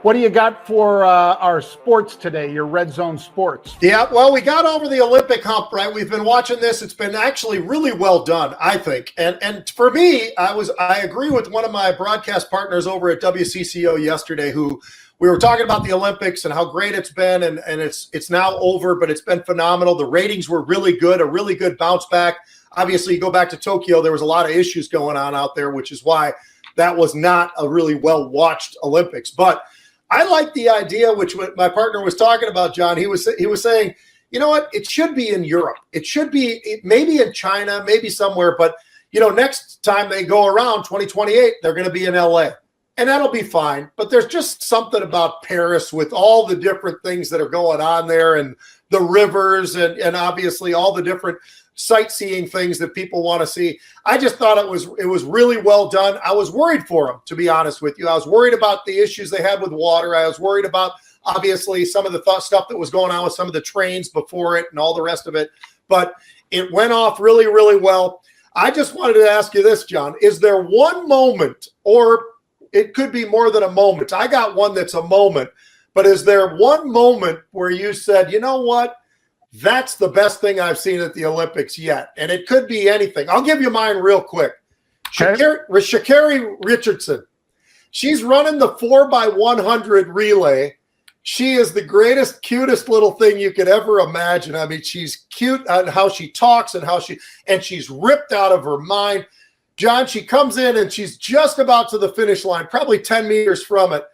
What do you got for our sports today, your Red Zone Sports? Yeah, well, we got over the Olympic hump, right? We've been watching this. It's been actually really well done, I think. And for me, I agree with one of my broadcast partners over at WCCO yesterday, who we were talking about the Olympics and how great it's been, and it's now over, but it's been phenomenal. The ratings were really good, a really good bounce back. Obviously, you go back to Tokyo, there was a lot of issues going on out there, which is why that was not a really well-watched Olympics. But I like the idea, which my partner was talking about, John. He was saying, you know what? It should be in Europe. It should be maybe in China, maybe somewhere. But, next time they go around 2028, they're going to be in LA. And that'll be fine. But there's just something about Paris with all the different things that are going on there and the rivers and obviously all the different sightseeing things that people want to see. I just thought it was really well done. I was worried for them, to be honest with you. I was worried about the issues they had with water. I was worried about, obviously, some of the stuff that was going on with some of the trains before it and all the rest of it. But it went off really, really well. I just wanted to ask you this, John. Is there one moment, or it could be more than a moment? I got one that's a moment. But is there one moment where you said, you know what? That's the best thing I've seen at the Olympics yet. And it could be anything. I'll give you mine real quick. Okay. Sha'Carri Richardson. She's running the 4x100 relay. She is the greatest, cutest little thing you could ever imagine. I mean, she's cute on how she talks and she's ripped out of her mind. John, she comes in and she's just about to the finish line, probably 10 meters from it.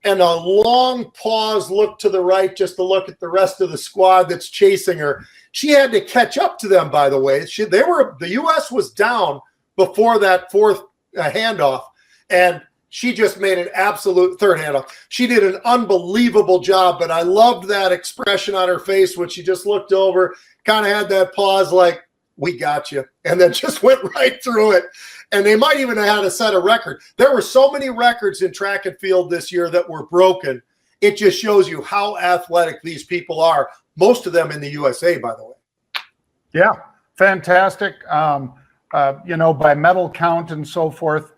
And a long pause, look to the right, just to look at the rest of the squad that's chasing her. She had to catch up to them, by the way. The U.S. was down before that fourth handoff, and she just made an absolute third handoff. She did an unbelievable job, but I loved that expression on her face when she just looked over, kind of had that pause like, we got you, and then just went right through it. And they might even have had to set a record. There were so many records in track and field this year that were broken. It just shows you how athletic these people are, most of them in the USA, by the way. Yeah, fantastic. By medal count and so forth,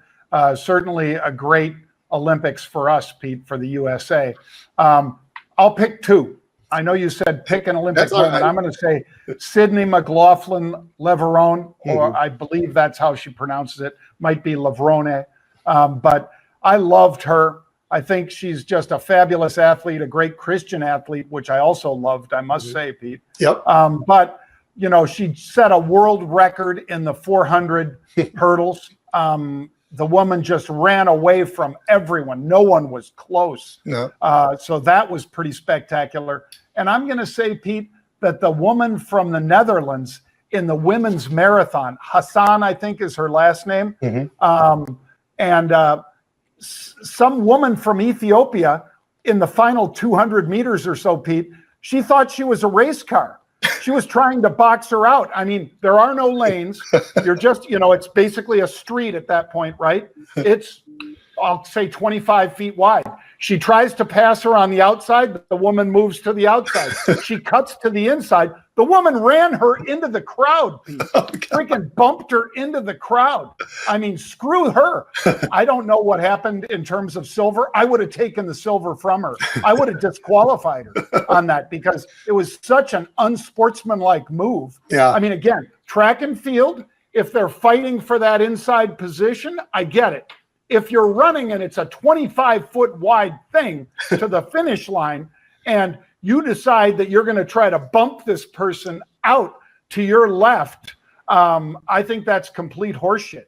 certainly a great Olympics for us, Pete, for the USA. I'll pick two. I know you said pick an Olympic moment. Right. I'm going to say Sydney McLaughlin-Levrone, or I believe that's how she pronounces it. Might be Levrone. But I loved her. I think she's just a fabulous athlete, a great Christian athlete, which I also loved, I must say, Pete. Yep. But, she set a world record in the 400 hurdles. The woman just ran away from everyone. No one was close. No. So that was pretty spectacular. And I'm going to say, Pete, that the woman from the Netherlands in the women's marathon, Hassan, I think is her last name, some woman from Ethiopia in the final 200 meters or so, Pete, she thought she was a race car. She was trying to box her out. I mean, there are no lanes. You're just, it's basically a street at that point, right? It's, I'll say 25 feet wide. She tries to pass her on the outside, but the woman moves to the outside. She cuts to the inside. The woman ran her into the crowd, Pete. Freaking bumped her into the crowd. I mean, screw her. I don't know what happened in terms of silver. I would have taken the silver from her. I would have disqualified her on that because it was such an unsportsmanlike move. Yeah. I mean, again, track and field, if they're fighting for that inside position, I get it. If you're running and it's a 25-foot wide thing to the finish line and you decide that you're going to try to bump this person out to your left, I think that's complete horseshit.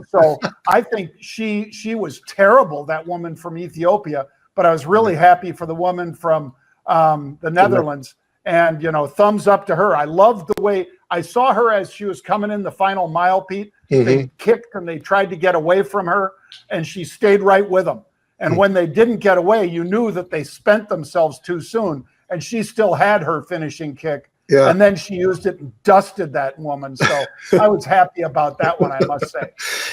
So I think she was terrible, that woman from Ethiopia, but I was really happy for the woman from the Netherlands. And, thumbs up to her. I loved the way I saw her as she was coming in the final mile, Pete. They kicked and they tried to get away from her, and she stayed right with them. And when they didn't get away, you knew that they spent themselves too soon, and she still had her finishing kick. Yeah. And then she used it and dusted that woman. So I was happy about that one, I must say.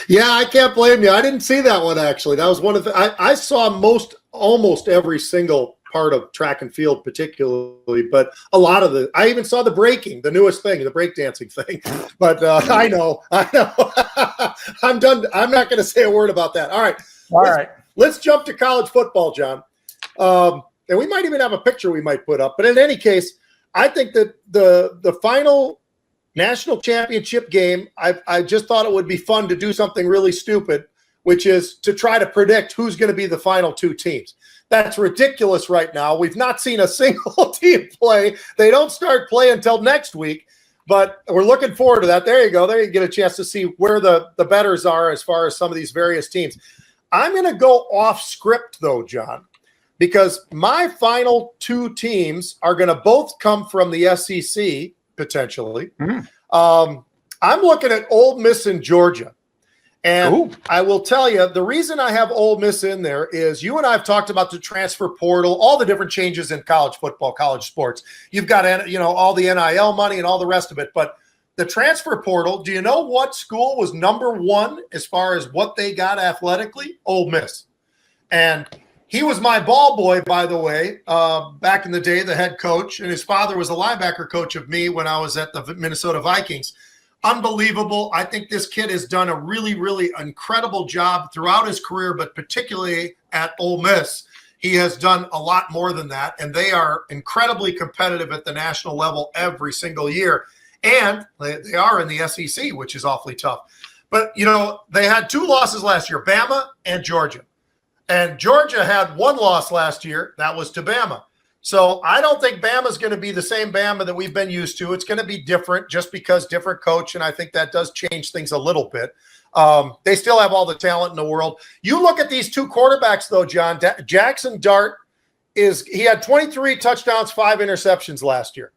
Yeah, I can't blame you. I didn't see that one, actually. That was one of the I saw almost every single part of track and field particularly, but a lot of I even saw the breaking, the newest thing, the breakdancing thing. But I know. I'm done. I'm not going to say a word about that. All right. Let's jump to college football, John. And we might even have a picture we might put up. But in any case, I think that the final national championship game, I just thought it would be fun to do something really stupid, which is to try to predict who's going to be the final two teams. That's ridiculous right now. We've not seen a single team play. They don't start play until next week, but we're looking forward to that. There you go. There you get a chance to see where the bettors are as far as some of these various teams. I'm going to go off script, though, John, because my final two teams are going to both come from the SEC, potentially. I'm looking at Ole Miss and Georgia. And I will tell you, the reason I have Ole Miss in there is you and I have talked about the transfer portal, all the different changes in college football, college sports. You've got, all the NIL money and all the rest of it. But the transfer portal, do you know what school was number one as far as what they got athletically? Ole Miss. And he was my ball boy, by the way, back in the day, the head coach. And his father was a linebacker coach of me when I was at the Minnesota Vikings. Unbelievable. I think this kid has done a really, really incredible job throughout his career, but particularly at Ole Miss. He has done a lot more than that, and they are incredibly competitive at the national level every single year. And they are in the SEC, which is awfully tough. But, they had two losses last year, Bama and Georgia. And Georgia had one loss last year. That was to Bama. So I don't think Bama's going to be the same Bama that we've been used to. It's going to be different just because different coach, and I think that does change things a little bit. They still have all the talent in the world. You look at these two quarterbacks, though, John. Jackson Dart he had 23 touchdowns, 5 interceptions last year.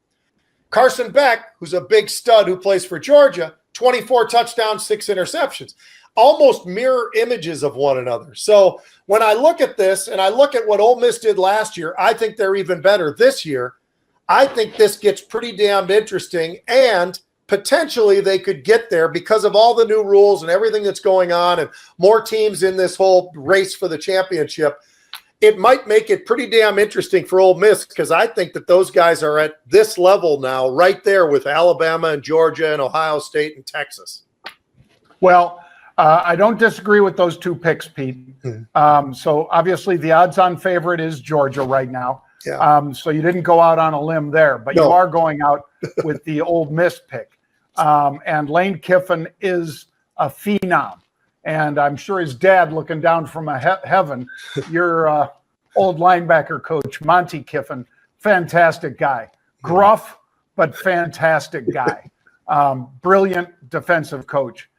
Carson Beck, who's a big stud who plays for Georgia, 24 touchdowns, 6 interceptions. Almost mirror images of one another. So when I look at this and I look at what Ole Miss did last year, I think they're even better this year. I think this gets pretty damn interesting, and potentially they could get there because of all the new rules and everything that's going on and more teams in this whole race for the championship. It might make it pretty damn interesting for Ole Miss because I think that those guys are at this level now, right there with Alabama and Georgia and Ohio State and Texas. Well, I don't disagree with those two picks, Pete. So obviously the odds-on favorite is Georgia right now. Yeah. So you didn't go out on a limb there, but you are going out with the Ole Miss pick. And Lane Kiffin is a phenom. And I'm sure his dad, looking down from heaven, your old linebacker coach, Monty Kiffin, fantastic guy. Gruff, but fantastic guy. Brilliant defensive coach.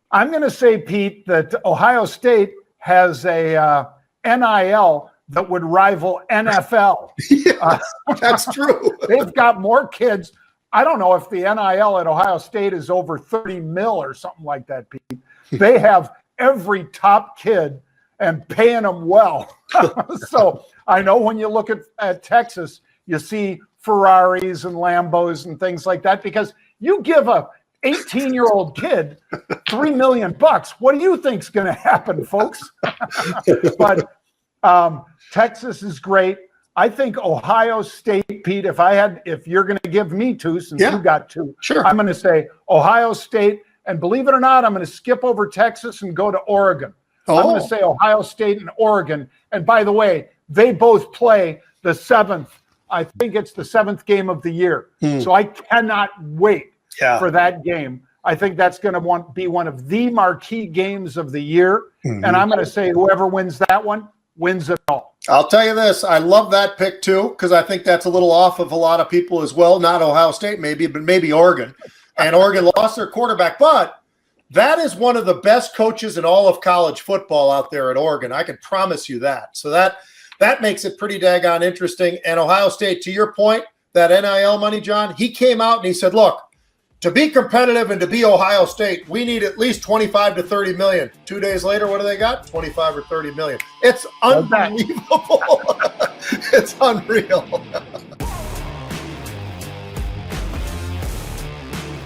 I'm going to say, Pete, that Ohio State has a NIL that would rival NFL. Yeah, that's true. They've got more kids. I don't know if the NIL at Ohio State is over 30 mil or something like that, Pete. They have every top kid and paying them well. So I know when you look at Texas, you see Ferraris and Lambos and things like that, because you give a 18-year-old kid $3 million. What do you think's going to happen, folks? But Texas is great. I think Ohio State, Pete, if you're going to give me two, since you got two, sure, I'm going to say Ohio State. And believe it or not, I'm going to skip over Texas and go to Oregon. I'm going to say Ohio State and Oregon. And by the way, they both play the 7th. I think it's the 7th game of the year. So I cannot wait for that game. I think that's going to be one of the marquee games of the year. And I'm going to say whoever wins that one wins it all. I'll tell you this. I love that pick, too, because I think that's a little off of a lot of people as well. Not Ohio State, maybe, but maybe Oregon. And Oregon lost their quarterback. But that is one of the best coaches in all of college football out there at Oregon. I can promise you that. So that makes it pretty daggone interesting. And Ohio State, to your point, that NIL money, John, he came out and he said, look, to be competitive and to be Ohio State, we need at least 25 to 30 million. 2 days later, what do they got? 25 or 30 million. It's unbelievable. It's unreal.